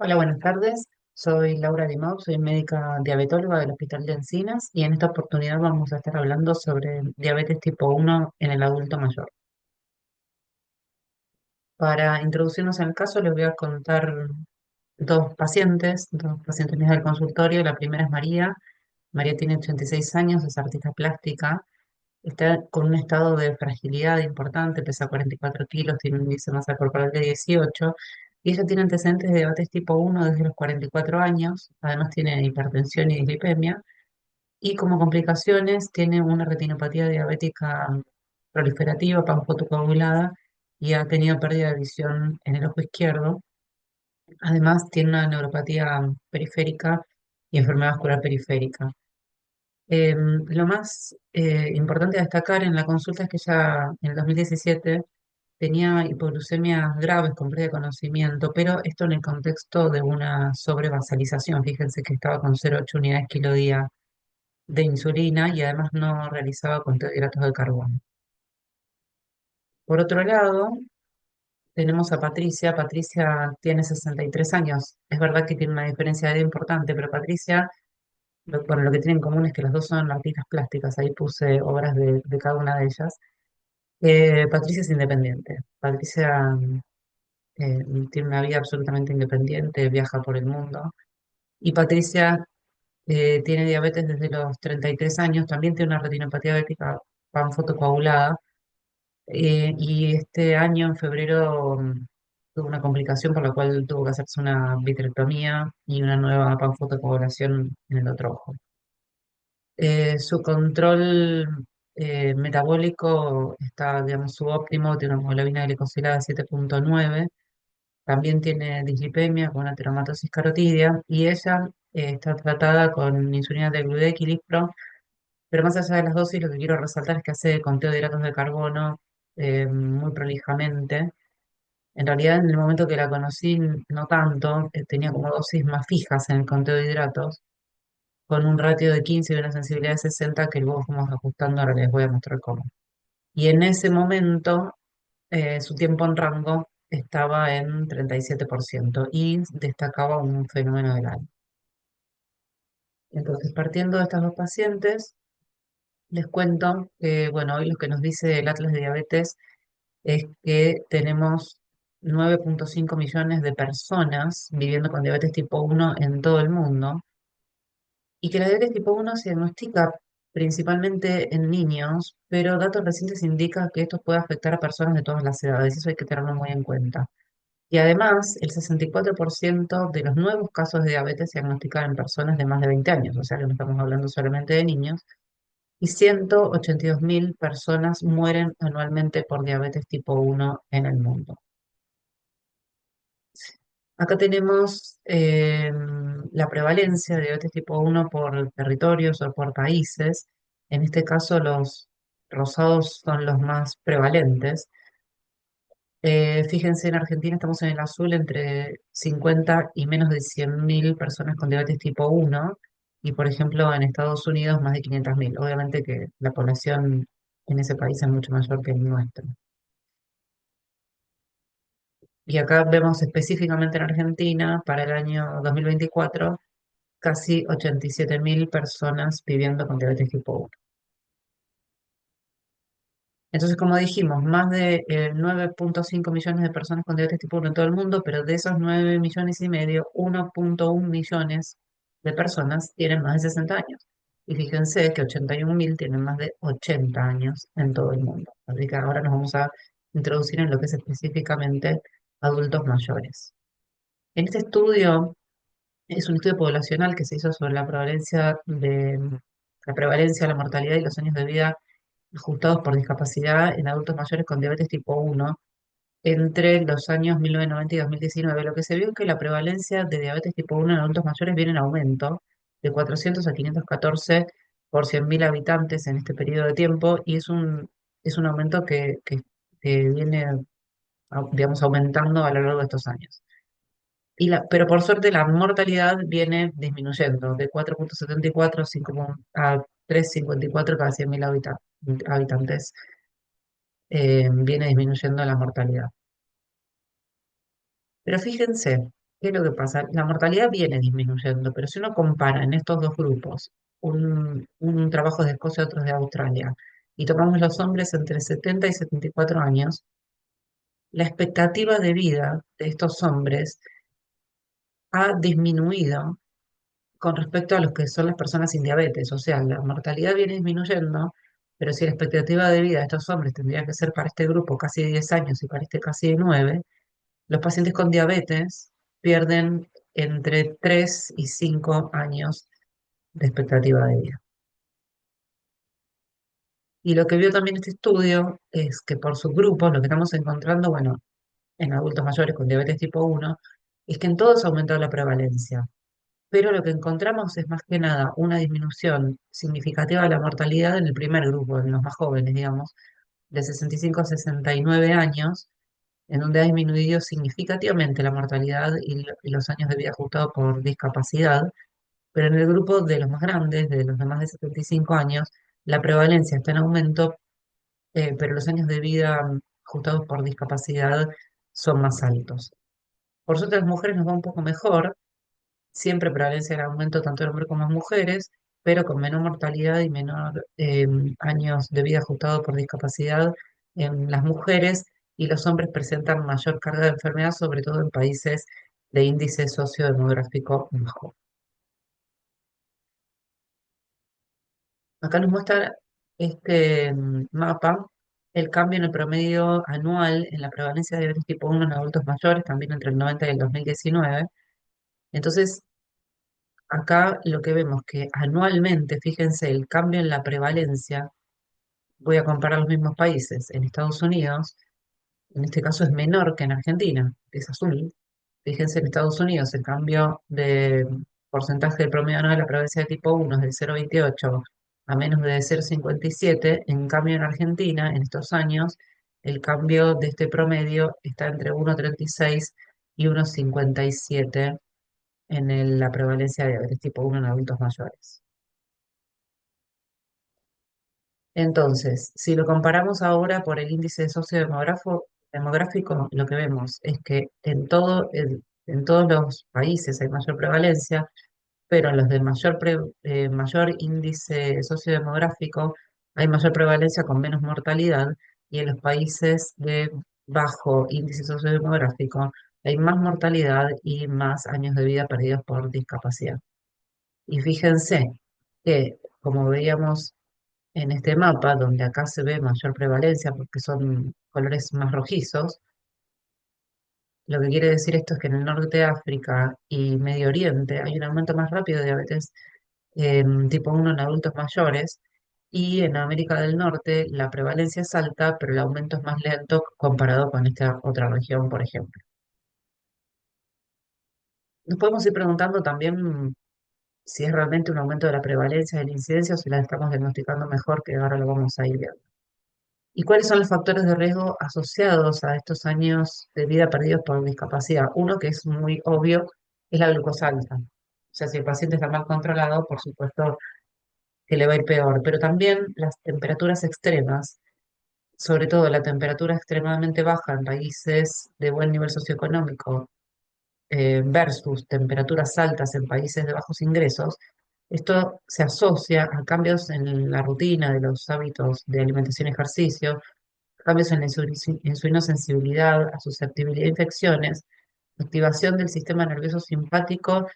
Hola, buenas tardes. Soy Laura Limau, soy médica diabetóloga del Hospital de Encinas y en esta oportunidad vamos a estar hablando sobre diabetes tipo 1 en el adulto mayor. Para introducirnos en el caso, les voy a contar dos pacientes mías del consultorio. La primera es María. María tiene 86 años, es artista plástica, está con un estado de fragilidad importante, pesa 44 kilos, tiene un índice de masa corporal de 18 y ella tiene antecedentes de diabetes tipo 1 desde los 44 años, además tiene hipertensión y dislipemia y como complicaciones tiene una retinopatía diabética proliferativa, panfotocoagulada y ha tenido pérdida de visión en el ojo izquierdo. Además tiene una neuropatía periférica y enfermedad vascular periférica. Lo más importante a destacar en la consulta es que ya en el 2017 tenía hipoglucemias graves con pérdida de conocimiento, pero esto en el contexto de una sobrevasalización. Fíjense que estaba con 0,8 unidades kilo día de insulina y además no realizaba conteo de hidratos de carbono. Por otro lado, tenemos a Patricia. Patricia tiene 63 años. Es verdad que tiene una diferencia de edad importante, pero Patricia, bueno, lo que tienen en común es que las dos son artistas plásticas. Ahí puse obras de cada una de ellas. Patricia es independiente. Patricia tiene una vida absolutamente independiente, viaja por el mundo. Y Patricia tiene diabetes desde los 33 años, también tiene una retinopatía diabética panfotocoagulada. Y este año, en febrero, tuvo una complicación por la cual tuvo que hacerse una vitrectomía y una nueva panfotocoagulación en el otro ojo. Su control metabólico está, digamos, subóptimo, tiene una hemoglobina glicosilada de 7,9. También tiene dislipemia con una telangiectasia carotidia y ella está tratada con insulina de gludequilipro, pero más allá de las dosis, lo que quiero resaltar es que hace conteo de hidratos de carbono muy prolijamente. En realidad, en el momento que la conocí, no tanto, tenía como dosis más fijas en el conteo de hidratos, con un ratio de 15 y una sensibilidad de 60 que luego fuimos ajustando, ahora les voy a mostrar cómo. Y en ese momento su tiempo en rango estaba en 37% y destacaba un fenómeno del alma. Entonces, partiendo de estas dos pacientes, les cuento que, bueno, hoy lo que nos dice el Atlas de Diabetes es que tenemos 9,5 millones de personas viviendo con diabetes tipo 1 en todo el mundo y que la diabetes tipo 1 se diagnostica principalmente en niños, pero datos recientes indican que esto puede afectar a personas de todas las edades, eso hay que tenerlo muy en cuenta. Y además, el 64% de los nuevos casos de diabetes se diagnostican en personas de más de 20 años, o sea que no estamos hablando solamente de niños, y 182.000 personas mueren anualmente por diabetes tipo 1 en el mundo. Acá tenemos la prevalencia de diabetes tipo 1 por territorios o por países. En este caso, los rosados son los más prevalentes. Fíjense, en Argentina estamos en el azul entre 50 y menos de 100.000 personas con diabetes tipo 1 y, por ejemplo, en Estados Unidos más de 500.000. Obviamente que la población en ese país es mucho mayor que el nuestro. Y acá vemos específicamente en Argentina, para el año 2024 casi 87.000 personas viviendo con diabetes tipo 1. Entonces, como dijimos, más de 9,5 millones de personas con diabetes tipo 1 en todo el mundo, pero de esos 9 millones y medio, 1,1 millones de personas tienen más de 60 años. Y fíjense que 81.000 tienen más de 80 años en todo el mundo. Así que ahora nos vamos a introducir en lo que es específicamente adultos mayores. En este estudio, es un estudio poblacional que se hizo sobre la prevalencia, la mortalidad y los años de vida ajustados por discapacidad en adultos mayores con diabetes tipo 1 entre los años 1990 y 2019. Lo que se vio es que la prevalencia de diabetes tipo 1 en adultos mayores viene en aumento de 400 a 514 por 100.000 habitantes en este periodo de tiempo y es un aumento que viene, digamos, aumentando a lo largo de estos años. Pero por suerte la mortalidad viene disminuyendo de 4,74 a 3,54 cada 100.000 habitantes. Viene disminuyendo la mortalidad. Pero fíjense. ¿Qué es lo que pasa? La mortalidad viene disminuyendo, pero si uno compara en estos dos grupos, un trabajo de Escocia y otro de Australia, y tomamos los hombres entre 70 y 74 años, la expectativa de vida de estos hombres ha disminuido con respecto a los que son las personas sin diabetes. O sea, la mortalidad viene disminuyendo, pero si la expectativa de vida de estos hombres tendría que ser para este grupo casi 10 años y para este casi 9, los pacientes con diabetes pierden entre 3 y 5 años de expectativa de vida. Y lo que vio también este estudio es que por subgrupos lo que estamos encontrando, bueno, en adultos mayores con diabetes tipo 1, es que en todos ha aumentado la prevalencia. Pero lo que encontramos es más que nada una disminución significativa de la mortalidad en el primer grupo, en los más jóvenes, digamos, de 65 a 69 años, en donde ha disminuido significativamente la mortalidad y los años de vida ajustados por discapacidad, pero en el grupo de los más grandes, de los de más de 75 años, la prevalencia está en aumento, pero los años de vida ajustados por discapacidad son más altos. Por suerte, a las mujeres nos va un poco mejor, siempre prevalencia el aumento tanto en hombres como en mujeres, pero con menor mortalidad y menor años de vida ajustado por discapacidad en las mujeres, y los hombres presentan mayor carga de enfermedad, sobre todo en países de índice sociodemográfico bajo. Acá nos muestra este mapa el cambio en el promedio anual en la prevalencia de diabetes tipo 1 en adultos mayores, también entre el 90 y el 2019. Entonces, acá lo que vemos que anualmente, fíjense, el cambio en la prevalencia, voy a comparar los mismos países. En Estados Unidos, en este caso es menor que en Argentina, que es azul. Fíjense, en Estados Unidos el cambio de porcentaje del promedio anual de la prevalencia de tipo 1 es del 0,28 a menos de 0,57. En cambio, en Argentina, en estos años, el cambio de este promedio está entre 1,36 y 1,57 la prevalencia de diabetes tipo 1 en adultos mayores. Entonces, si lo comparamos ahora por el índice demográfico, lo que vemos es que en todos los países hay mayor prevalencia, pero en los de mayor índice sociodemográfico hay mayor prevalencia con menos mortalidad, y en los países de bajo índice sociodemográfico hay más mortalidad y más años de vida perdidos por discapacidad. Y fíjense que, como veíamos en este mapa, donde acá se ve mayor prevalencia porque son colores más rojizos, lo que quiere decir esto es que en el norte de África y Medio Oriente hay un aumento más rápido de diabetes tipo 1 en adultos mayores, y en América del Norte la prevalencia es alta, pero el aumento es más lento comparado con esta otra región, por ejemplo. Nos podemos ir preguntando también si es realmente un aumento de la prevalencia de la incidencia o si la estamos diagnosticando mejor, que ahora lo vamos a ir viendo. ¿Y cuáles son los factores de riesgo asociados a estos años de vida perdidos por discapacidad? Uno que es muy obvio es la glucosa alta. O sea, si el paciente está mal controlado, por supuesto que le va a ir peor, pero también las temperaturas extremas, sobre todo la temperatura extremadamente baja en países de buen nivel socioeconómico versus temperaturas altas en países de bajos ingresos. Esto se asocia a cambios en la rutina de los hábitos de alimentación y ejercicio, cambios en la insulinosensibilidad, a susceptibilidad a infecciones, activación del sistema nervioso simpático,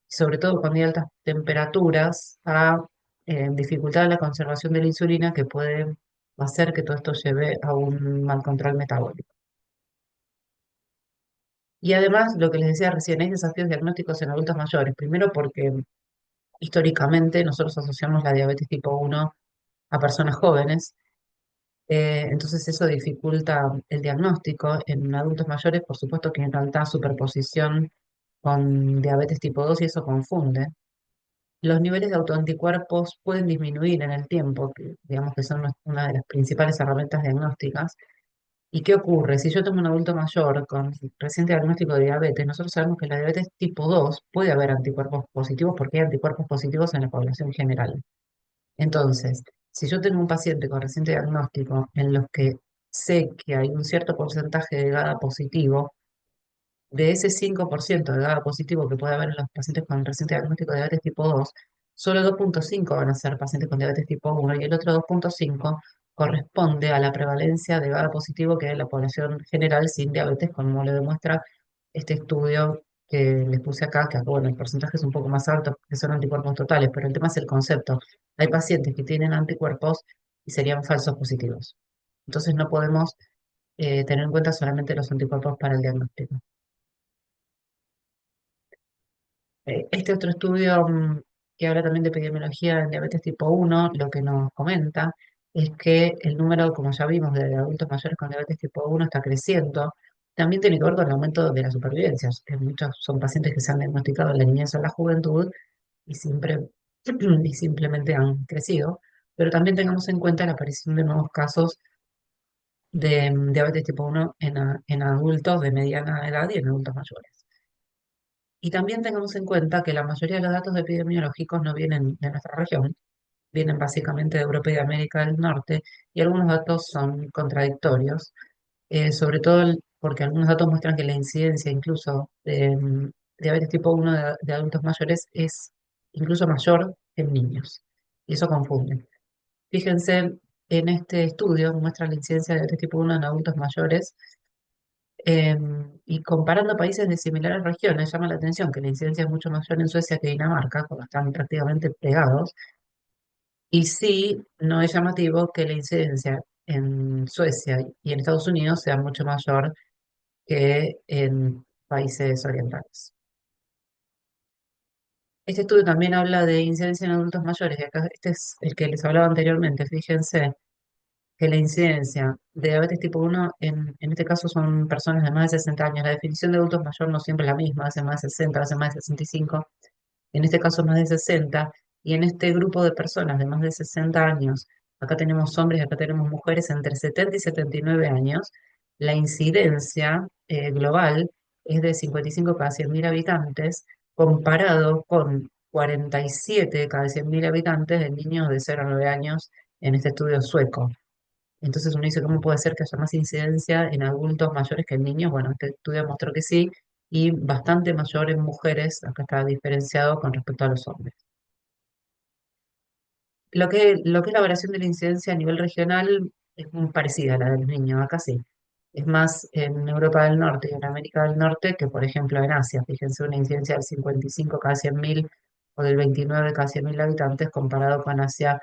y sobre todo cuando hay altas temperaturas, a dificultad en la conservación de la insulina, que puede hacer que todo esto lleve a un mal control metabólico. Y además, lo que les decía recién, hay desafíos diagnósticos en adultos mayores. Primero porque históricamente nosotros asociamos la diabetes tipo 1 a personas jóvenes. Entonces eso dificulta el diagnóstico en adultos mayores, por supuesto que en alta superposición con diabetes tipo 2, y eso confunde. Los niveles de autoanticuerpos pueden disminuir en el tiempo, que digamos que son una de las principales herramientas diagnósticas. ¿Y qué ocurre? Si yo tengo un adulto mayor con reciente diagnóstico de diabetes, nosotros sabemos que la diabetes tipo 2 puede haber anticuerpos positivos porque hay anticuerpos positivos en la población general. Entonces, si yo tengo un paciente con reciente diagnóstico en los que sé que hay un cierto porcentaje de GADA positivo, De ese 5% de GABA positivo que puede haber en los pacientes con reciente diagnóstico de diabetes tipo 2, solo 2,5 van a ser pacientes con diabetes tipo 1 y el otro 2,5 corresponde a la prevalencia de GABA positivo que hay en la población general sin diabetes, como lo demuestra este estudio que les puse acá, que bueno, el porcentaje es un poco más alto, que son anticuerpos totales, pero el tema es el concepto. Hay pacientes que tienen anticuerpos y serían falsos positivos. Entonces no podemos tener en cuenta solamente los anticuerpos para el diagnóstico. Este otro estudio que habla también de epidemiología en diabetes tipo 1, lo que nos comenta es que el número, como ya vimos, de adultos mayores con diabetes tipo 1 está creciendo. También tiene que ver con el aumento de la supervivencia. Muchos son pacientes que se han diagnosticado en la niñez o en la juventud y, siempre, y simplemente han crecido. Pero también tengamos en cuenta la aparición de nuevos casos de diabetes tipo 1 en adultos de mediana edad y en adultos mayores. Y también tengamos en cuenta que la mayoría de los datos epidemiológicos no vienen de nuestra región, vienen básicamente de Europa y de América del Norte, y algunos datos son contradictorios, sobre todo porque algunos datos muestran que la incidencia incluso de diabetes tipo 1 de adultos mayores es incluso mayor en niños, y eso confunde. Fíjense, en este estudio muestra la incidencia de diabetes tipo 1 en adultos mayores. Y comparando países de similares regiones, llama la atención que la incidencia es mucho mayor en Suecia que Dinamarca, como están prácticamente pegados, y sí, no es llamativo que la incidencia en Suecia y en Estados Unidos sea mucho mayor que en países orientales. Este estudio también habla de incidencia en adultos mayores, y acá este es el que les hablaba anteriormente. Fíjense que la incidencia de diabetes tipo 1 en este caso son personas de más de 60 años. La definición de adultos mayor no siempre es la misma, hace más de 60, hace más de 65, en este caso más de 60, y en este grupo de personas de más de 60 años, acá tenemos hombres, acá tenemos mujeres entre 70 y 79 años, la incidencia global es de 55 cada 100.000 habitantes, comparado con 47 cada 100.000 habitantes de niños de 0 a 9 años en este estudio sueco. Entonces uno dice, ¿cómo puede ser que haya más incidencia en adultos mayores que en niños? Bueno, este estudio mostró que sí, y bastante mayor en mujeres, acá está diferenciado con respecto a los hombres. Lo que es la variación de la incidencia a nivel regional es muy parecida a la de los niños, acá sí. Es más en Europa del Norte y en América del Norte que, por ejemplo, en Asia. Fíjense, una incidencia del 55 cada 100.000 o del 29 cada 100.000 habitantes comparado con Asia,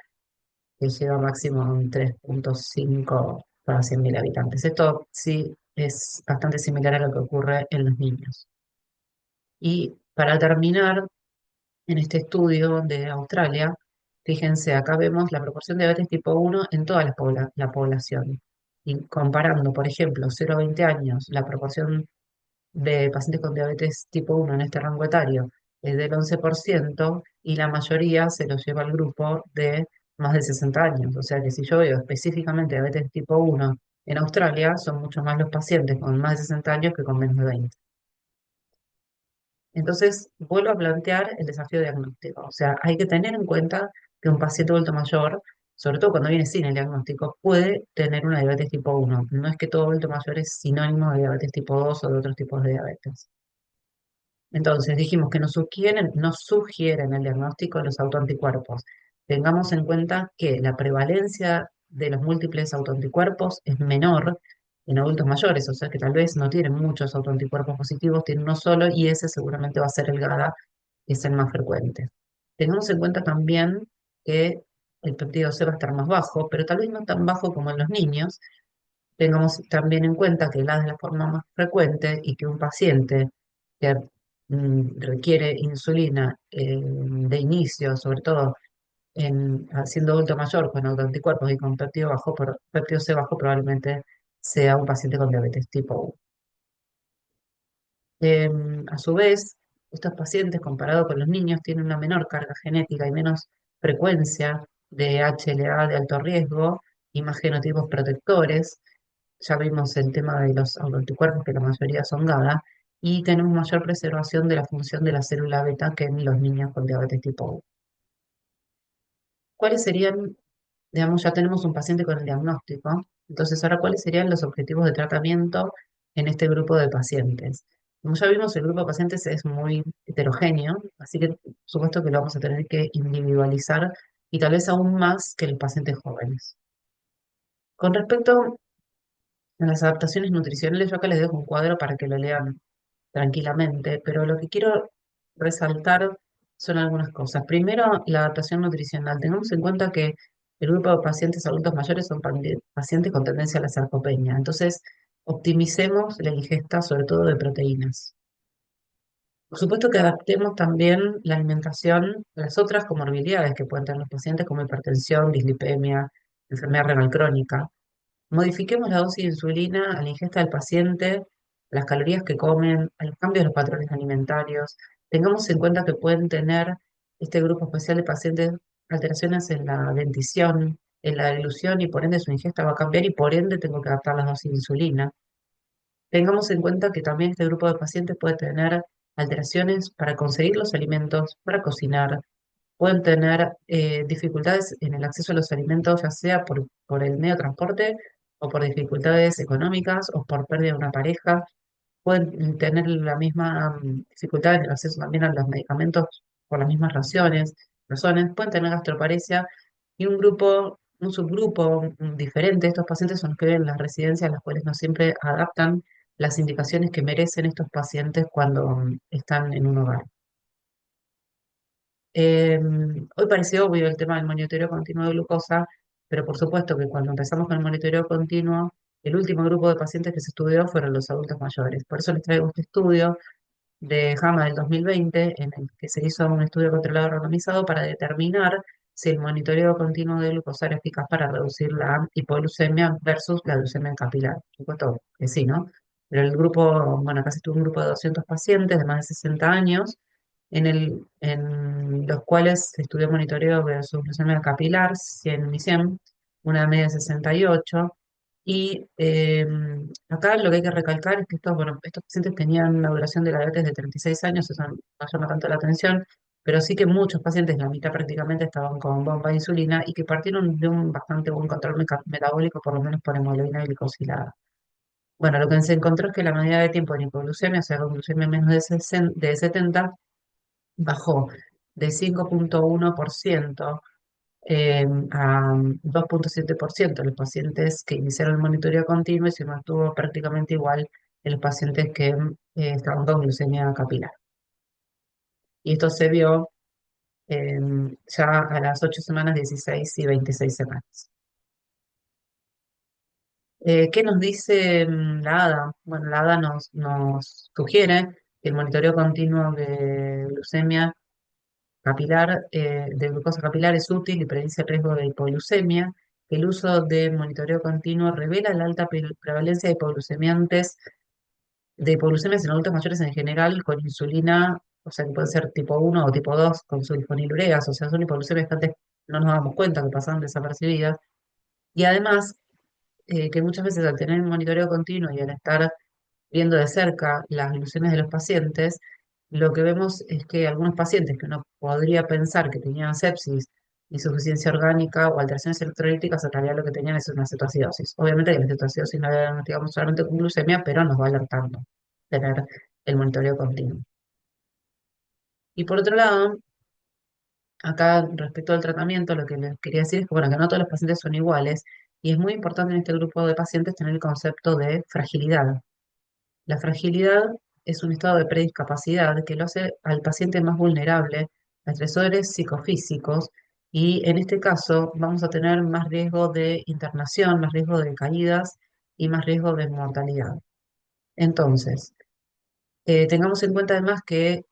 que llega máximo a un 3,5 cada 100.000 habitantes. Esto sí es bastante similar a lo que ocurre en los niños. Y para terminar, en este estudio de Australia, fíjense, acá vemos la proporción de diabetes tipo 1 en toda la población. Y comparando, por ejemplo, 0 a 20 años, la proporción de pacientes con diabetes tipo 1 en este rango etario es del 11% y la mayoría se lo lleva al grupo de más de 60 años. O sea que si yo veo específicamente diabetes tipo 1 en Australia, son mucho más los pacientes con más de 60 años que con menos de 20. Entonces, vuelvo a plantear el desafío diagnóstico. O sea, hay que tener en cuenta que un paciente adulto mayor, sobre todo cuando viene sin el diagnóstico, puede tener una diabetes tipo 1. No es que todo adulto mayor es sinónimo de diabetes tipo 2 o de otros tipos de diabetes. Entonces, dijimos que nos sugieren el diagnóstico de los autoanticuerpos. Tengamos en cuenta que la prevalencia de los múltiples autoanticuerpos es menor en adultos mayores, o sea que tal vez no tienen muchos autoanticuerpos positivos, tienen uno solo y ese seguramente va a ser el GADA, que es el más frecuente. Tengamos en cuenta también que el péptido C va a estar más bajo, pero tal vez no tan bajo como en los niños. Tengamos también en cuenta que la es la forma más frecuente y que un paciente que requiere insulina de inicio, sobre todo siendo adulto mayor con autoanticuerpos y con péptido bajo, péptido C bajo, probablemente sea un paciente con diabetes tipo 1. A su vez, estos pacientes, comparado con los niños, tienen una menor carga genética y menos frecuencia de HLA de alto riesgo y más genotipos protectores. Ya vimos el tema de los autoanticuerpos, que la mayoría son GADA, y tenemos mayor preservación de la función de la célula beta que en los niños con diabetes tipo 1. ¿Cuáles serían, digamos, ya tenemos un paciente con el diagnóstico, entonces ahora cuáles serían los objetivos de tratamiento en este grupo de pacientes? Como ya vimos, el grupo de pacientes es muy heterogéneo, así que por supuesto que lo vamos a tener que individualizar y tal vez aún más que los pacientes jóvenes. Con respecto a las adaptaciones nutricionales, yo acá les dejo un cuadro para que lo lean tranquilamente, pero lo que quiero resaltar son algunas cosas. Primero, la adaptación nutricional. Tengamos en cuenta que el grupo de pacientes adultos mayores son pacientes con tendencia a la sarcopenia, entonces optimicemos la ingesta, sobre todo de proteínas. Por supuesto que adaptemos también la alimentación a las otras comorbilidades que pueden tener los pacientes, como hipertensión, dislipemia, enfermedad renal crónica. Modifiquemos la dosis de insulina a la ingesta del paciente, las calorías que comen, a los cambios de los patrones alimentarios. Tengamos en cuenta que pueden tener este grupo especial de pacientes alteraciones en la dentición, en la dilución y por ende su ingesta va a cambiar y por ende tengo que adaptar las dosis de insulina. Tengamos en cuenta que también este grupo de pacientes puede tener alteraciones para conseguir los alimentos, para cocinar, pueden tener dificultades en el acceso a los alimentos, ya sea por el medio de transporte o por dificultades económicas o por pérdida de una pareja. Pueden tener la misma dificultad en el acceso también a los medicamentos por las mismas razones. Pueden tener gastroparesia y un subgrupo diferente de estos pacientes son los que viven en las residencias, las cuales no siempre adaptan las indicaciones que merecen estos pacientes cuando están en un hogar. Eh, Hoy pareció obvio el tema del monitoreo continuo de glucosa, pero por supuesto que cuando empezamos con el monitoreo continuo, el último grupo de pacientes que se estudió fueron los adultos mayores. Por eso les traigo este estudio de JAMA del 2020, en el que se hizo un estudio controlado randomizado para determinar si el monitoreo continuo de glucosa era eficaz para reducir la hipoglucemia versus la glucemia capilar. Por supuesto que sí, ¿no? Pero el grupo, bueno, acá se tuvo un grupo de 200 pacientes de más de 60 años, en los cuales se estudió monitoreo de su glucemia capilar, 100 y 100, una media de 68. Y acá lo que hay que recalcar es que bueno, estos pacientes tenían una duración de la diabetes de 36 años, eso no llama tanto la atención, pero sí que muchos pacientes, la mitad prácticamente, estaban con bomba de insulina y que partieron de un bastante buen control metabólico, por lo menos por hemoglobina glicosilada. Bueno, lo que se encontró es que la medida de tiempo de hipoglucemia, o sea, con glucemia menos de 70, bajó de 5,1% a 2,7% los pacientes que iniciaron el monitoreo continuo y se mantuvo prácticamente igual en los pacientes que estaban con glucemia capilar. Y esto se vio ya a las 8 semanas, 16 y 26 semanas. ¿Qué nos dice la ADA? Bueno, la ADA nos sugiere que el monitoreo continuo de glucemia capilar, de glucosa capilar es útil y predice el riesgo de hipoglucemia. El uso de monitoreo continuo revela la alta prevalencia de de hipoglucemias en adultos mayores en general con insulina, o sea que puede ser tipo 1 o tipo 2 con sulfonilureas, o sea, son hipoglucemias que antes no nos damos cuenta que pasaban desapercibidas. Y además, que muchas veces al tener un monitoreo continuo y al estar viendo de cerca las glucemias de los pacientes, lo que vemos es que algunos pacientes que uno podría pensar que tenían sepsis, insuficiencia orgánica o alteraciones electrolíticas, en realidad lo que tenían es una cetoacidosis. Obviamente que la cetoacidosis no la diagnosticamos solamente con glucemia, pero nos va alertando tener el monitoreo continuo. Y por otro lado, acá respecto al tratamiento, lo que les quería decir es que, bueno, que no todos los pacientes son iguales y es muy importante en este grupo de pacientes tener el concepto de fragilidad. La fragilidad es un estado de prediscapacidad que lo hace al paciente más vulnerable a estresores psicofísicos y en este caso vamos a tener más riesgo de internación, más riesgo de caídas y más riesgo de mortalidad. Entonces, tengamos en cuenta además que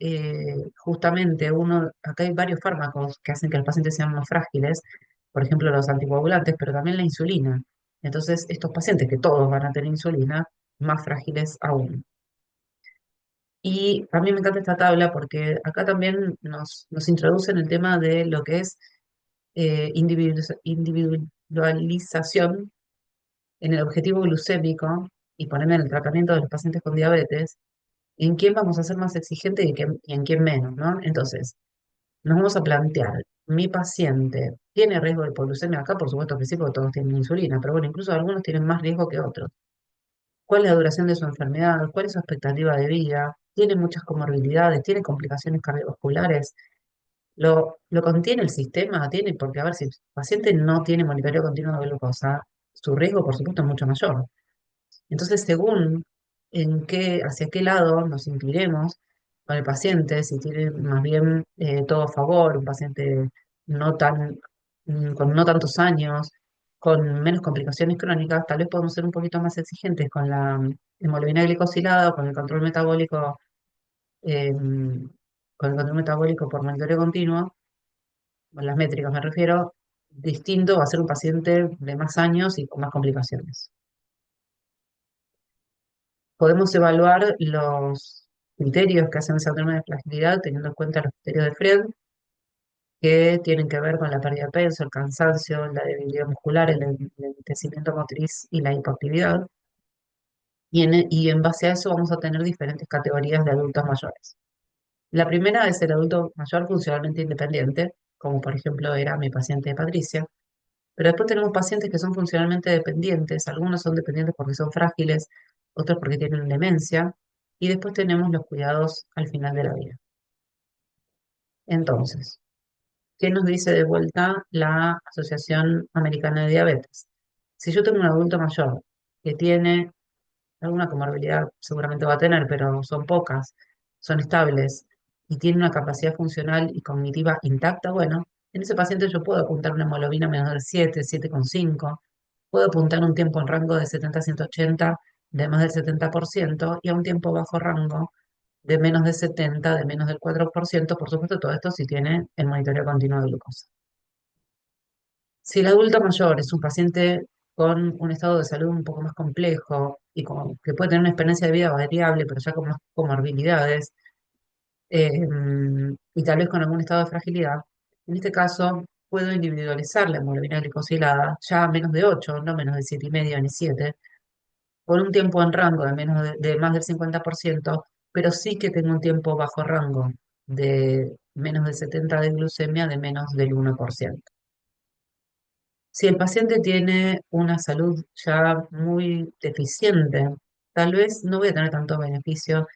justamente acá hay varios fármacos que hacen que los pacientes sean más frágiles, por ejemplo los anticoagulantes, pero también la insulina. Entonces, estos pacientes que todos van a tener insulina, más frágiles aún. Y a mí me encanta esta tabla porque acá también nos introduce en el tema de lo que es individualización en el objetivo glucémico y poner en el tratamiento de los pacientes con diabetes, en quién vamos a ser más exigentes y en quién menos, ¿no? Entonces, nos vamos a plantear, mi paciente tiene riesgo de hipoglucemia acá, por supuesto que sí, porque todos tienen insulina, pero bueno, incluso algunos tienen más riesgo que otros. ¿Cuál es la duración de su enfermedad? ¿Cuál es su expectativa de vida? tiene muchas comorbilidades, tiene complicaciones cardiovasculares, lo contiene el sistema, tiene, porque a ver, si el paciente no tiene monitoreo continuo de glucosa, su riesgo, por supuesto, es mucho mayor. Entonces, según hacia qué lado nos inclinemos con el paciente, si tiene más bien todo a favor, un paciente no tan, con no tantos años, con menos complicaciones crónicas, tal vez podemos ser un poquito más exigentes con la hemoglobina glicosilada o con el control metabólico por monitoreo continuo, con las métricas me refiero, distinto va a ser un paciente de más años y con más complicaciones. Podemos evaluar los criterios que hacen esa síndrome de fragilidad teniendo en cuenta los criterios de Fred, que tienen que ver con la pérdida de peso, el cansancio, la debilidad muscular, el enlentecimiento motriz y la hipoactividad. Y en base a eso vamos a tener diferentes categorías de adultos mayores. La primera es el adulto mayor funcionalmente independiente, como por ejemplo era mi paciente Patricia. Pero después tenemos pacientes que son funcionalmente dependientes, algunos son dependientes porque son frágiles, otros porque tienen demencia, y después tenemos los cuidados al final de la vida. Entonces, ¿qué nos dice de vuelta la Asociación Americana de Diabetes? Si yo tengo un adulto mayor que tiene alguna comorbilidad, seguramente va a tener, pero son pocas, son estables y tiene una capacidad funcional y cognitiva intacta, bueno, en ese paciente yo puedo apuntar una hemoglobina menos del 7, 7,5. Puedo apuntar un tiempo en rango de 70 a 180 de más del 70% y a un tiempo bajo rango de menos de 70, de menos del 4%. Por supuesto, todo esto si tiene el monitoreo continuo de glucosa. Si el adulto mayor es un paciente con un estado de salud un poco más complejo y que puede tener una experiencia de vida variable, pero ya con más comorbilidades, y tal vez con algún estado de fragilidad, en este caso puedo individualizar la hemoglobina glicosilada ya a menos de 8, no menos de 7,5 ni 7, por un tiempo en rango de más del 50%, pero sí que tengo un tiempo bajo rango de menos de 70 de glucemia, de menos del 1%. Si el paciente tiene una salud ya muy deficiente, tal vez no voy a tener tanto beneficio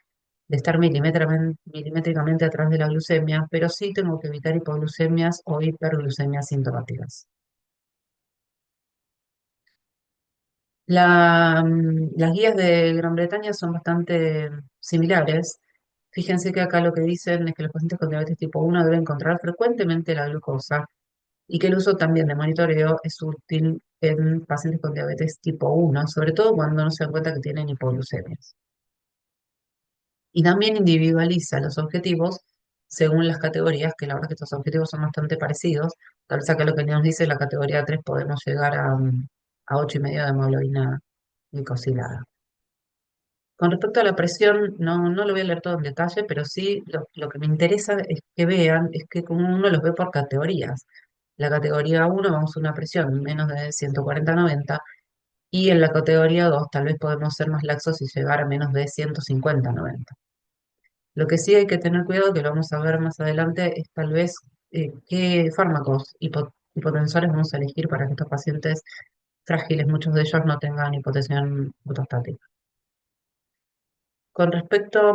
de estar milimétricamente atrás de la glucemia, pero sí tengo que evitar hipoglucemias o hiperglucemias sintomáticas. Las guías de Gran Bretaña son bastante similares. Fíjense que acá lo que dicen es que los pacientes con diabetes tipo 1 deben controlar frecuentemente la glucosa y que el uso también de monitoreo es útil en pacientes con diabetes tipo 1, sobre todo cuando no se dan cuenta que tienen hipoglucemias. Y también individualiza los objetivos según las categorías, que la verdad que estos objetivos son bastante parecidos. Tal vez acá lo que nos dice la categoría 3 podemos llegar a 8,5 de hemoglobina glicosilada. Con respecto a la presión, no lo voy a leer todo en detalle, pero sí lo que me interesa es que vean, es que como uno los ve por categorías. La categoría 1 vamos a una presión menos de 140-90 y en la categoría 2 tal vez podemos ser más laxos y llegar a menos de 150-90. Lo que sí hay que tener cuidado, que lo vamos a ver más adelante, es tal vez qué fármacos hipotensores vamos a elegir para que estos pacientes frágiles, muchos de ellos, no tengan hipotensión ortostática. Con respecto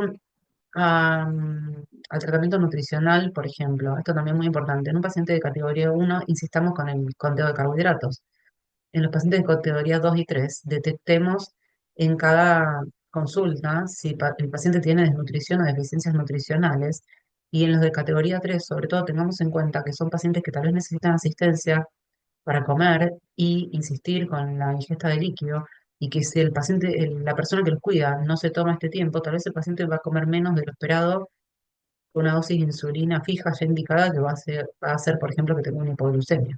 al tratamiento nutricional, por ejemplo, esto también es muy importante. En un paciente de categoría 1, insistamos con el conteo de carbohidratos. En los pacientes de categoría 2 y 3, detectemos en cada consulta si el paciente tiene desnutrición o deficiencias nutricionales. Y en los de categoría 3, sobre todo, tengamos en cuenta que son pacientes que tal vez necesitan asistencia para comer y insistir con la ingesta de líquido. Y que si el paciente, la persona que los cuida no se toma este tiempo, tal vez el paciente va a comer menos de lo esperado con una dosis de insulina fija ya indicada que va a hacer, por ejemplo, que tenga una hipoglucemia.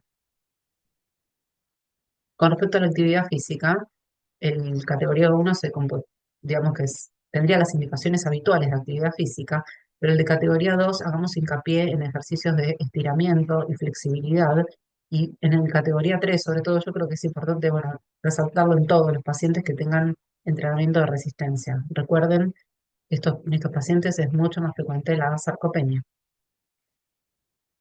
Con respecto a la actividad física, el categoría 1 digamos que tendría las indicaciones habituales de actividad física, pero el de categoría 2 hagamos hincapié en ejercicios de estiramiento y flexibilidad. Y en el categoría 3, sobre todo, yo creo que es importante, bueno, resaltarlo en todos los pacientes que tengan entrenamiento de resistencia. Recuerden, en estos pacientes es mucho más frecuente la sarcopenia.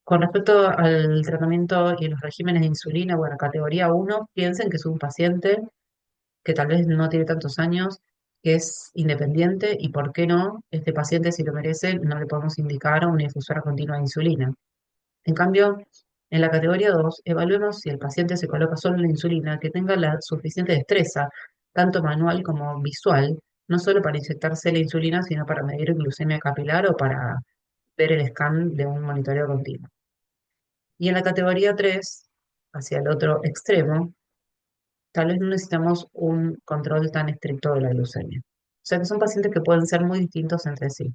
Con respecto al tratamiento y los regímenes de insulina, bueno, categoría 1, piensen que es un paciente que tal vez no tiene tantos años que es independiente y por qué no, este paciente si lo merece, no le podemos indicar una infusora continua de insulina. En cambio, en la categoría 2 evaluemos si el paciente se coloca solo la insulina, que tenga la suficiente destreza, tanto manual como visual, no solo para inyectarse la insulina, sino para medir glucemia capilar o para ver el scan de un monitoreo continuo. Y en la categoría 3 hacia el otro extremo, tal vez no necesitamos un control tan estricto de la glucemia. O sea que son pacientes que pueden ser muy distintos entre sí.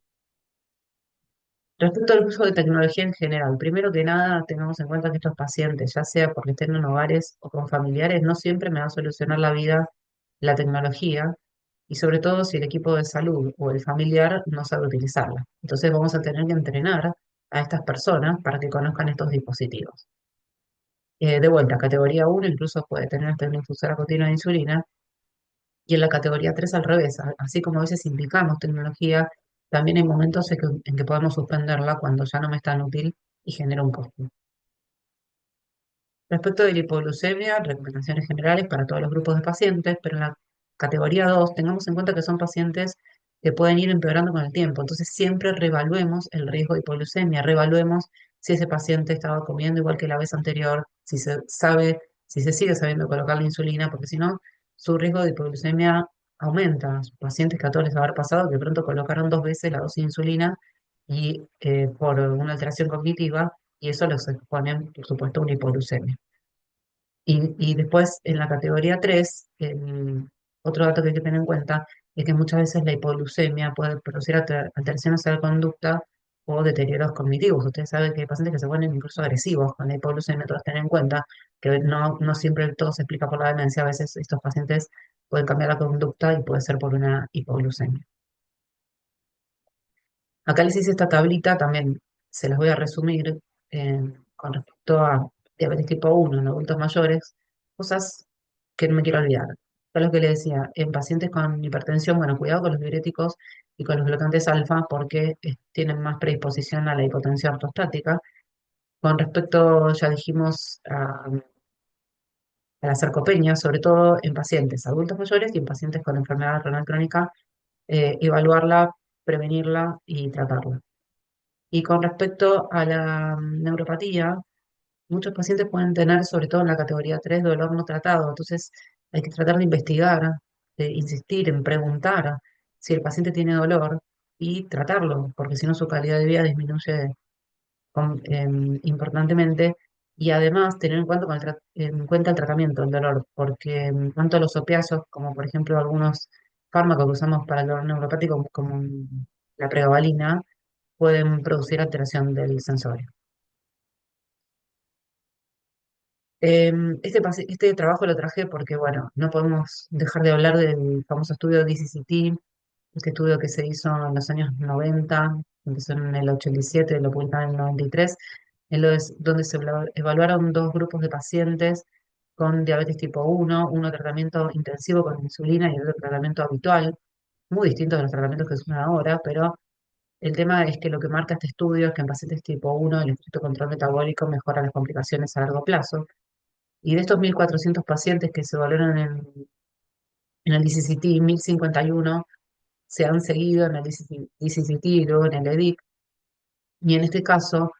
Respecto al uso de tecnología en general, primero que nada, tengamos en cuenta que estos pacientes, ya sea porque estén en hogares o con familiares, no siempre me va a solucionar la vida la tecnología y sobre todo si el equipo de salud o el familiar no sabe utilizarla. Entonces vamos a tener que entrenar a estas personas para que conozcan estos dispositivos. De vuelta, categoría 1 incluso puede tener hasta una infusora continua de insulina y en la categoría 3 al revés. Así como a veces indicamos tecnología, también hay momentos en que podemos suspenderla cuando ya no me es tan útil y genera un costo. Respecto de la hipoglucemia, recomendaciones generales para todos los grupos de pacientes, pero en la categoría 2 tengamos en cuenta que son pacientes que pueden ir empeorando con el tiempo. Entonces siempre reevaluemos el riesgo de hipoglucemia, reevaluemos si ese paciente estaba comiendo igual que la vez anterior, si se sabe, si se sigue sabiendo colocar la insulina, porque si no, su riesgo de hipoglucemia aumenta. Pacientes que a todos les va a haber pasado que de pronto colocaron 2 veces la dosis de insulina y por una alteración cognitiva y eso los expone, por supuesto, a una hipoglucemia. Y después, en la categoría 3 otro dato que hay que tener en cuenta es que muchas veces la hipoglucemia puede producir alteraciones a la conducta o deterioros cognitivos. Ustedes saben que hay pacientes que se vuelven incluso agresivos con la hipoglucemia, entonces tener en cuenta que no siempre todo se explica por la demencia, a veces estos pacientes pueden cambiar la conducta y puede ser por una hipoglucemia. Acá les hice esta tablita, también se las voy a resumir con respecto a diabetes tipo 1 en adultos mayores, cosas que no me quiero olvidar. Fue lo que le decía, en pacientes con hipertensión, bueno, cuidado con los diuréticos y con los bloqueantes alfa porque tienen más predisposición a la hipotensión ortostática. Con respecto, ya dijimos, a la sarcopenia, sobre todo en pacientes adultos mayores y en pacientes con enfermedad renal crónica, evaluarla, prevenirla y tratarla. Y con respecto a la neuropatía, muchos pacientes pueden tener, sobre todo en la categoría 3 dolor no tratado. Entonces, hay que tratar de investigar, de insistir en preguntar si el paciente tiene dolor y tratarlo, porque si no su calidad de vida disminuye importantemente. Y además, tener en cuenta, en cuenta el tratamiento del dolor, porque tanto los opiáceos como, por ejemplo, algunos fármacos que usamos para el dolor neuropático, como la pregabalina, pueden producir alteración del sensorio. Este trabajo lo traje porque, bueno, no podemos dejar de hablar del famoso estudio DCCT, este estudio que se hizo en los años 90, empezó en el 87, lo publicaron en el 93, donde se evaluaron dos grupos de pacientes con diabetes tipo 1, uno tratamiento intensivo con insulina y el otro tratamiento habitual, muy distintos de los tratamientos que se usan ahora, pero el tema es que lo que marca este estudio es que en pacientes tipo 1 el estricto control metabólico mejora las complicaciones a largo plazo. Y de estos 1.400 pacientes que se evaluaron en el DCCT, 1.051 se han seguido en el DCCT y luego en el EDIC. Y en este caso,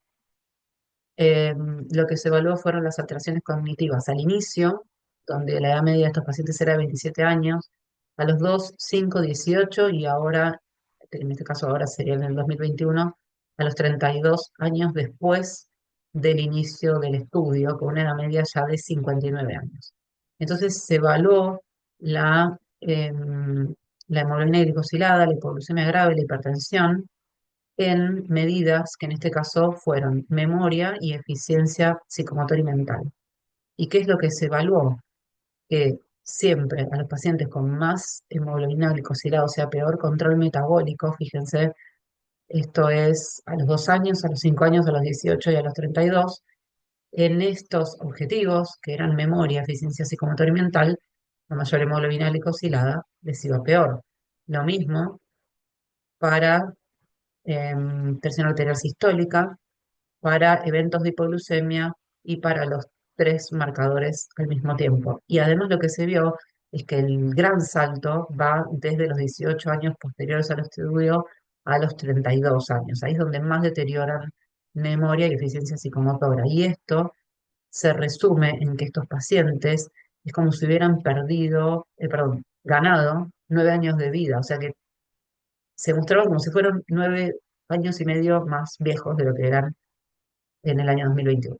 eh, lo que se evaluó fueron las alteraciones cognitivas al inicio, donde la edad media de estos pacientes era de 27 años, a los 2, 5, 18 y ahora, en este caso ahora sería en el 2021, a los 32 años después del inicio del estudio, con una edad media ya de 59 años. Entonces se evaluó la hemoglobina glicosilada, la hipoglucemia grave, la hipertensión, en medidas que en este caso fueron memoria y eficiencia psicomotor y mental. ¿Y qué es lo que se evaluó? Que siempre a los pacientes con más hemoglobina glicosilada, o sea, peor control metabólico, fíjense, esto es a los 2 años, a los 5 años, a los 18 y a los 32, en estos objetivos, que eran memoria, eficiencia psicomotor y mental, la mayor hemoglobina glicosilada les iba peor. Lo mismo para tensión arterial sistólica, para eventos de hipoglucemia y para los tres marcadores al mismo tiempo. Y además lo que se vio es que el gran salto va desde los 18 años posteriores al estudio a los 32 años. Ahí es donde más deterioran memoria y eficiencia psicomotora. Y esto se resume en que estos pacientes es como si hubieran perdón, ganado 9 años de vida, o sea que se mostraba como si fueran 9 años y medio más viejos de lo que eran en el año 2021.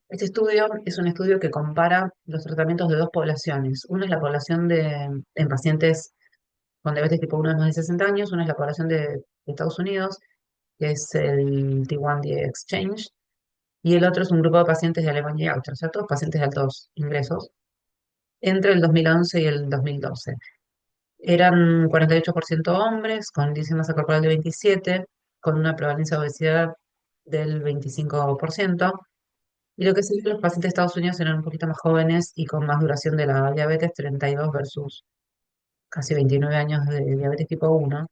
Este estudio es un estudio que compara los tratamientos de dos poblaciones. Una es la población en pacientes con diabetes tipo 1 de más de 60 años, una es la población de Estados Unidos, que es el T1D Exchange, y el otro es un grupo de pacientes de Alemania y Austria, o sea, todos pacientes de altos ingresos, entre el 2011 y el 2012. Eran 48% hombres, con índice de masa corporal de 27, con una prevalencia de obesidad del 25%. Y lo que sí, los pacientes de Estados Unidos eran un poquito más jóvenes y con más duración de la diabetes, 32 versus casi 29 años de diabetes tipo 1.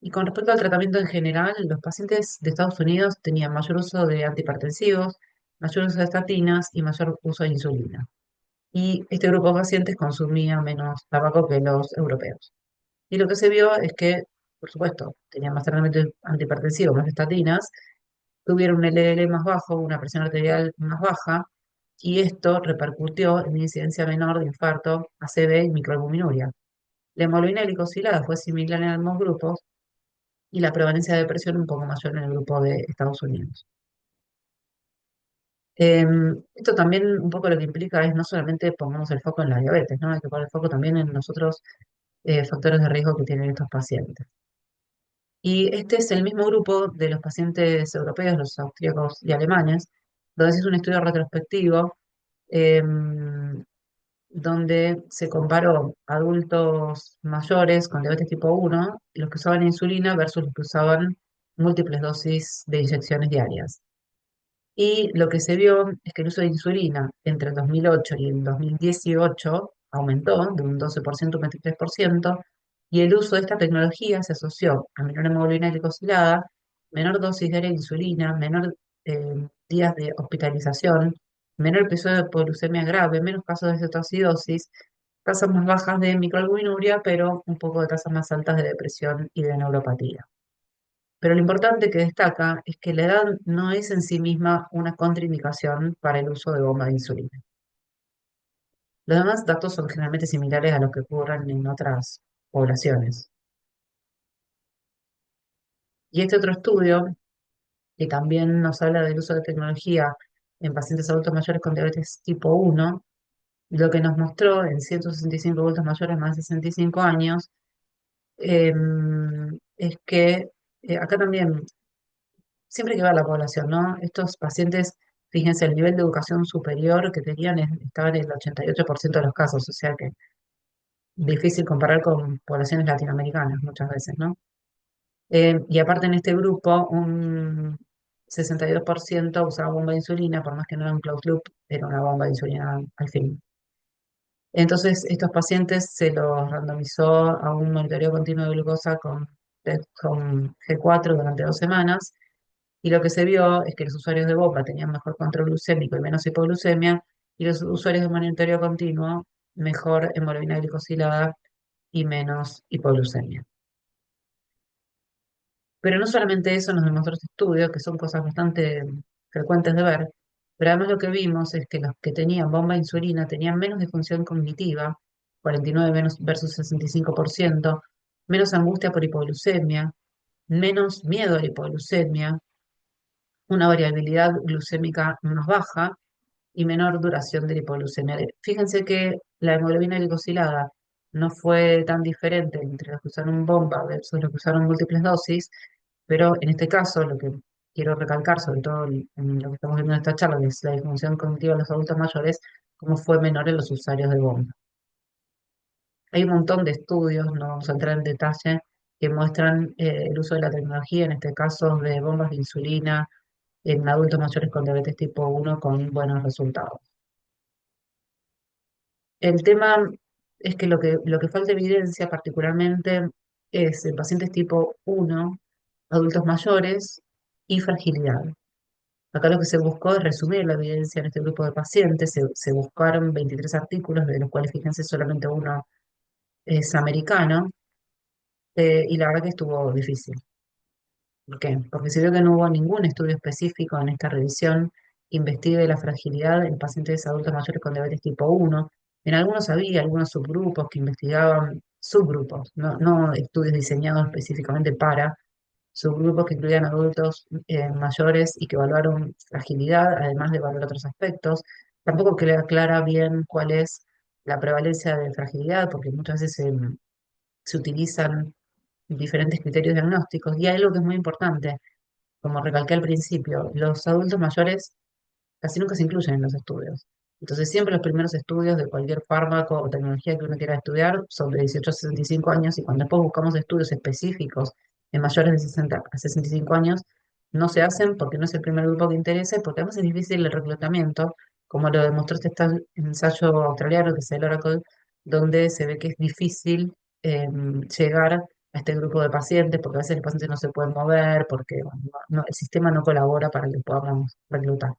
Y con respecto al tratamiento en general, los pacientes de Estados Unidos tenían mayor uso de antihipertensivos, mayor uso de estatinas y mayor uso de insulina. Y este grupo de pacientes consumía menos tabaco que los europeos. Y lo que se vio es que, por supuesto, tenían más tratamiento antihipertensivo, más estatinas, tuvieron un LDL más bajo, una presión arterial más baja, y esto repercutió en una incidencia menor de infarto, ACV y microalbuminuria. La hemoglobina glicosilada fue similar en ambos grupos y la prevalencia de depresión un poco mayor en el grupo de Estados Unidos. Esto también un poco lo que implica es no solamente pongamos el foco en la diabetes, ¿no? Hay que poner el foco también en los otros factores de riesgo que tienen estos pacientes. Y este es el mismo grupo de los pacientes europeos, los austríacos y alemanes, donde se hizo un estudio retrospectivo em, donde se comparó adultos mayores con diabetes tipo 1, los que usaban insulina versus los que usaban múltiples dosis de inyecciones diarias. Y lo que se vio es que el uso de insulina entre el 2008 y el 2018 aumentó de un 12% a un 23%, y el uso de esta tecnología se asoció a menor hemoglobina glicosilada, menor dosis diaria de insulina, menor días de hospitalización, menor episodio de hipoglucemia grave, menos casos de cetoacidosis, tasas más bajas de microalbuminuria, pero un poco de tasas más altas de depresión y de neuropatía. Pero lo importante que destaca es que la edad no es en sí misma una contraindicación para el uso de bomba de insulina. Los demás datos son generalmente similares a los que ocurren en otras poblaciones. Y este otro estudio, que también nos habla del uso de tecnología en pacientes adultos mayores con diabetes tipo 1, lo que nos mostró en 165 adultos mayores más de 65 años, es que acá también siempre hay que ver la población, ¿no? Estos pacientes, fíjense, el nivel de educación superior que tenían estaba en el 88% de los casos, o sea que difícil comparar con poblaciones latinoamericanas muchas veces, ¿no? Y aparte en este grupo, un 62% usaba bomba de insulina, por más que no era un closed loop, era una bomba de insulina al fin. Entonces, estos pacientes se los randomizó a un monitoreo continuo de glucosa con G4 durante 2 semanas. Y lo que se vio es que los usuarios de bomba tenían mejor control glucémico y menos hipoglucemia, y los usuarios de monitoreo continuo mejor hemoglobina glicosilada y menos hipoglucemia. Pero no solamente eso nos demostró este estudio, que son cosas bastante frecuentes de ver, pero además lo que vimos es que los que tenían bomba de insulina tenían menos disfunción cognitiva, 49 versus 65%, menos angustia por hipoglucemia, menos miedo a la hipoglucemia, una variabilidad glucémica más baja y menor duración de la hipoglucemia. Fíjense que la hemoglobina glicosilada no fue tan diferente entre los que usaron bomba versus los que usaron múltiples dosis, pero en este caso lo que quiero recalcar, sobre todo en lo que estamos viendo en esta charla, que es la disfunción cognitiva de los adultos mayores, cómo fue menor en los usuarios de bomba. Hay un montón de estudios, no vamos a entrar en detalle, que muestran el uso de la tecnología, en este caso de bombas de insulina, en adultos mayores con diabetes tipo 1 con buenos resultados. El tema es que lo que falta evidencia particularmente es en pacientes tipo 1, adultos mayores y fragilidad. Acá lo que se buscó es resumir la evidencia en este grupo de pacientes. Se buscaron 23 artículos, de los cuales, fíjense, solamente uno es americano, y la verdad que estuvo difícil. ¿Por qué? Porque se vio que no hubo ningún estudio específico en esta revisión que investigue la fragilidad en pacientes adultos mayores con diabetes tipo 1. En algunos había algunos subgrupos que investigaban subgrupos, no estudios diseñados específicamente para subgrupos que incluían adultos mayores y que evaluaron fragilidad, además de evaluar otros aspectos. Tampoco queda clara bien cuál es la prevalencia de fragilidad, porque muchas veces se utilizan diferentes criterios diagnósticos. Y hay algo que es muy importante, como recalqué al principio, los adultos mayores casi nunca se incluyen en los estudios. Entonces, siempre los primeros estudios de cualquier fármaco o tecnología que uno quiera estudiar son de 18 a 65 años, y cuando después buscamos estudios específicos en mayores de 60 a 65 años, no se hacen porque no es el primer grupo que interesa y porque además es difícil el reclutamiento, como lo demostró este ensayo australiano, que es el Oracle, donde se ve que es difícil llegar a este grupo de pacientes, porque a veces los pacientes no se pueden mover, porque bueno, el sistema no colabora para que podamos reclutar.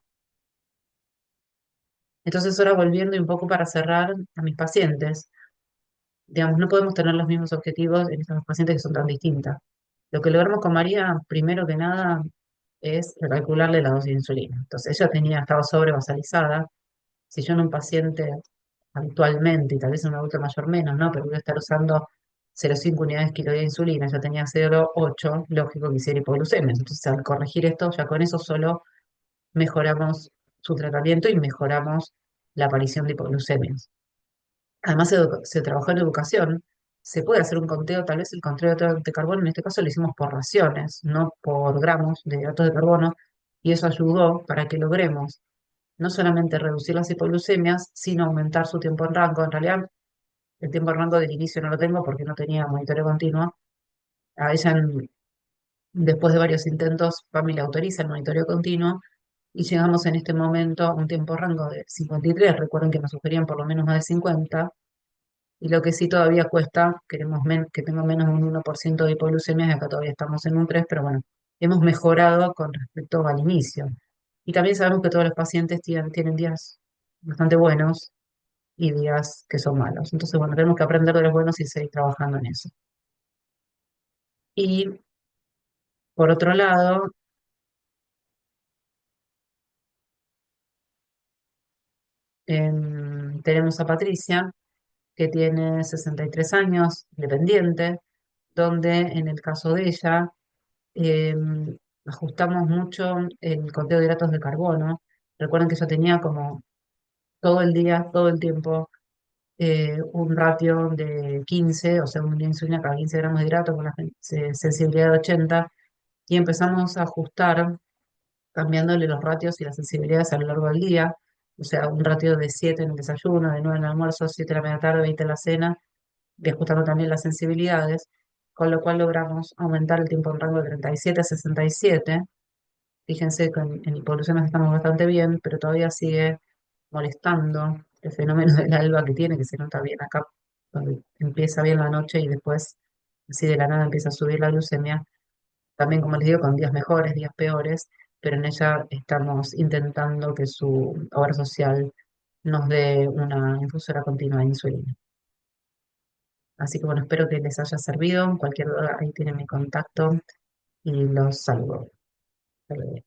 Entonces, ahora volviendo y un poco para cerrar a mis pacientes, digamos, no podemos tener los mismos objetivos en estas pacientes que son tan distintas. Lo que logramos con María, primero que nada, es recalcularle la dosis de insulina. Entonces, ella estaba sobrevasalizada. Si yo en un paciente habitualmente, y tal vez en un adulto mayor menos, ¿no? Pero voy a estar usando 0,5 unidades kilo de insulina, ya tenía 0,8, lógico que hiciera hipoglucemia. Entonces, al corregir esto, ya con eso solo mejoramos su tratamiento y mejoramos la aparición de hipoglucemias. Además, se trabajó en educación. Se puede hacer un conteo, tal vez el conteo de carbono, en este caso lo hicimos por raciones, no por gramos de hidratos de carbono, y eso ayudó para que logremos no solamente reducir las hipoglucemias, sino aumentar su tiempo en rango. En realidad, el tiempo en rango del inicio no lo tengo porque no tenía monitoreo continuo. A ella, después de varios intentos, PAMI le autoriza el monitoreo continuo y llegamos en este momento a un tiempo rango de 53. Recuerden que nos sugerían por lo menos más de 50. Y lo que sí todavía cuesta, queremos que tenga menos de un 1% de hipoglucemia, y acá todavía estamos en un 3, pero bueno, hemos mejorado con respecto al inicio. Y también sabemos que todos los pacientes tienen días bastante buenos y días que son malos. Entonces, bueno, tenemos que aprender de los buenos y seguir trabajando en eso. Y por otro lado, tenemos a Patricia, que tiene 63 años, independiente, donde en el caso de ella, eh, ajustamos mucho el conteo de hidratos de carbono. Recuerden que yo tenía como todo el día, todo el tiempo, un ratio de 15, o sea, una insulina cada 15 gramos de hidratos con la sensibilidad de 80, y empezamos a ajustar cambiándole los ratios y las sensibilidades a lo largo del día. O sea, un ratio de 7 en el desayuno, de 9 en el almuerzo, 7 en la media tarde, 20 en la cena, y ajustando también las sensibilidades, con lo cual logramos aumentar el tiempo en rango de 37 a 67. Fíjense que en hipoglucemias estamos bastante bien, pero todavía sigue molestando el fenómeno del alba que tiene, que se nota bien acá, donde empieza bien la noche y después, así de la nada, empieza a subir la glucemia. También, como les digo, con días mejores, días peores, pero en ella estamos intentando que su obra social nos dé una infusora continua de insulina. Así que bueno, espero que les haya servido. Cualquier duda, ahí tienen mi contacto y los saludo. Hasta luego.